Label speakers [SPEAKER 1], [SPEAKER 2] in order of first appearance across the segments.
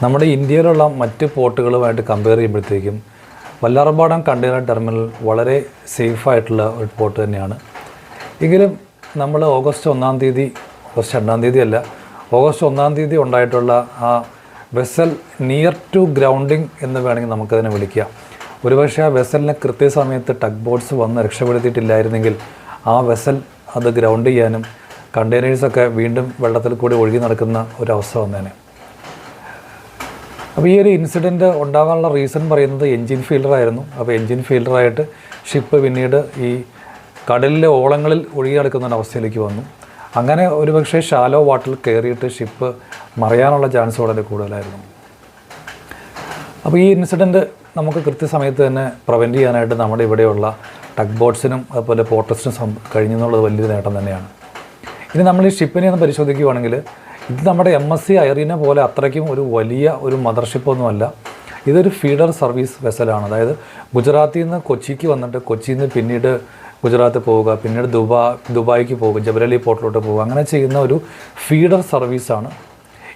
[SPEAKER 1] നമ്മുടെ ഇന്ത്യയിലുള്ള മറ്റ് പോർട്ടുകളുമായിട്ട് കമ്പയർ ചെയ്യുമ്പോഴത്തേക്കും വല്ലാർപാടം കണ്ടെയ്നർ ടെർമിനൽ വളരെ സേഫായിട്ടുള്ള ഒരു പോർട്ട് തന്നെയാണ്. എങ്കിലും നമ്മൾ ഓഗസ്റ്റ് 1 തീയതി, ഓഗസ്റ്റ് 2 തീയതി അല്ല, ഓഗസ്റ്റ് 1 തീയതി ഉണ്ടായിട്ടുള്ള ആ വെസൽ നിയർ ടു ഗ്രൗണ്ടിങ് എന്ന് വേണമെങ്കിൽ നമുക്കതിനെ വിളിക്കാം. ഒരുപക്ഷെ ആ വെസലിനെ കൃത്യസമയത്ത് ടഗ് ബോട്ട്സ് വന്ന് രക്ഷപ്പെടുത്തിയിട്ടില്ലായിരുന്നെങ്കിൽ ആ വെസൽ അത് ഗ്രൗണ്ട് ചെയ്യാനും കണ്ടെയ്നേഴ്സൊക്കെ വീണ്ടും വെള്ളത്തിൽ കൂടി ഒഴുകി നടക്കുന്ന ഒരവസ്ഥ വന്നേനെ. അപ്പോൾ ഈ ഒരു ഇൻസിഡൻറ്റ് ഉണ്ടാകാനുള്ള റീസൺ പറയുന്നത് എൻജിൻ ഫെയിലറായിരുന്നു. അപ്പോൾ എൻജിൻ ഫെയിലറായിട്ട് ഷിപ്പ് പിന്നീട് ഈ കടലിലെ ഓളങ്ങളിൽ ഒഴുകി നടക്കുന്ന അവസ്ഥയിലേക്ക് വന്നു. അങ്ങനെ ഒരുപക്ഷെ ഷാലോ വാട്ടറിൽ കയറിയിട്ട് ഷിപ്പ് മറയാനുള്ള ചാൻസ് വളരെ കൂടുതലായിരുന്നു. അപ്പോൾ ഈ ഇൻസിഡൻറ്റ് നമുക്ക് കൃത്യസമയത്ത് തന്നെ പ്രിവെൻറ്റ് ചെയ്യാനായിട്ട് നമ്മുടെ ഇവിടെയുള്ള ടഗ് ബോട്ട്സിനും അതുപോലെ പോർട്ടസിനും കഴിഞ്ഞെന്നുള്ളത് വലിയൊരു നേട്ടം തന്നെയാണ്. ഇനി നമ്മൾ ഈ ഷിപ്പിനെ ഒന്ന് പരിശോധിക്കുകയാണെങ്കിൽ ഇത് നമ്മുടെ MSC ഐറീന പോലെ അത്രയ്ക്കും ഒരു വലിയ ഒരു മദർഷിപ്പൊന്നുമല്ല. ഇതൊരു ഫീഡർ സർവീസ് വെസലാണ്. അതായത് ഗുജറാത്തിൽ നിന്ന് കൊച്ചിക്ക് വന്നിട്ട് കൊച്ചിയിൽ നിന്ന് പിന്നീട് ഗുജറാത്ത് പോവുക, പിന്നീട് ദുബായിക്ക് പോകുക, ജബലലി പോർട്ടിലോട്ട് പോവുക, അങ്ങനെ ചെയ്യുന്ന ഒരു ഫീഡർ സർവീസാണ്.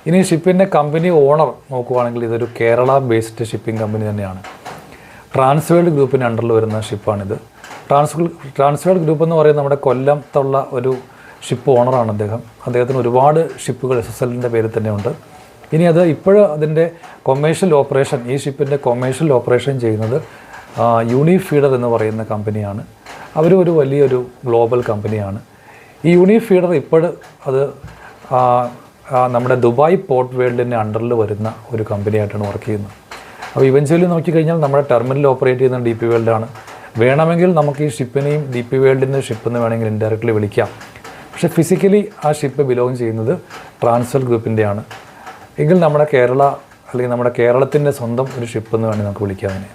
[SPEAKER 1] ഇനി ഷിപ്പിൻ്റെ കമ്പനി ഓണർ നോക്കുകയാണെങ്കിൽ ഇതൊരു കേരള ബേസ്ഡ് ഷിപ്പിംഗ് കമ്പനി തന്നെയാണ്. ട്രാൻസ്വേൾഡ് ഗ്രൂപ്പിന് അണ്ടറിൽ വരുന്ന ഷിപ്പാണിത്. ട്രാൻസ്വേൾഡ് ഗ്രൂപ്പ് എന്ന് പറയുന്നത് നമ്മുടെ കൊല്ലത്തുള്ള ഒരു ഷിപ്പ് ഓണറാണ് അദ്ദേഹത്തിന് ഒരുപാട് ഷിപ്പുകൾ SSLൻ്റെ പേരിൽ തന്നെയുണ്ട്. ഇനി അത് ഇപ്പോഴും അതിൻ്റെ കൊമേഴ്ഷ്യൽ ഓപ്പറേഷൻ, ഈ ഷിപ്പിൻ്റെ കൊമേഴ്ഷ്യൽ ഓപ്പറേഷൻ ചെയ്യുന്നത് യൂണിഫീഡർ എന്ന് പറയുന്ന കമ്പനിയാണ്. അവരും ഒരു വലിയൊരു ഗ്ലോബൽ കമ്പനിയാണ്. ഈ യൂണിഫീഡർ ഇപ്പോഴും അത് നമ്മുടെ ദുബായ് പോർട്ട് വേൾഡിൻ്റെ അണ്ടറിൽ വരുന്ന ഒരു കമ്പനിയായിട്ടാണ് വർക്ക് ചെയ്യുന്നത്. അപ്പോൾ ഇവൻച്വലി നോക്കിക്കഴിഞ്ഞാൽ നമ്മുടെ ടെർമിനൽ ഓപ്പറേറ്റ് ചെയ്യുന്ന DP വേൾഡാണ്. വേണമെങ്കിൽ നമുക്ക് ഈ ഷിപ്പിനെയും DP വേൾഡിൻ്റെ ഷിപ്പെന്ന് വേണമെങ്കിൽ ഇൻഡയറക്റ്റ്ലി വിളിക്കാം. പക്ഷേ ഫിസിക്കലി ആ ഷിപ്പ് ബിലോങ് ചെയ്യുന്നത് ട്രാൻസ്വേൾഡ് ഗ്രൂപ്പിൻ്റെയാണ്. എങ്കിൽ നമ്മുടെ കേരള അല്ലെങ്കിൽ നമ്മുടെ കേരളത്തിൻ്റെ സ്വന്തം ഒരു ഷിപ്പെന്ന് വേണമെങ്കിൽ നമുക്ക് വിളിക്കാം അതിനെ.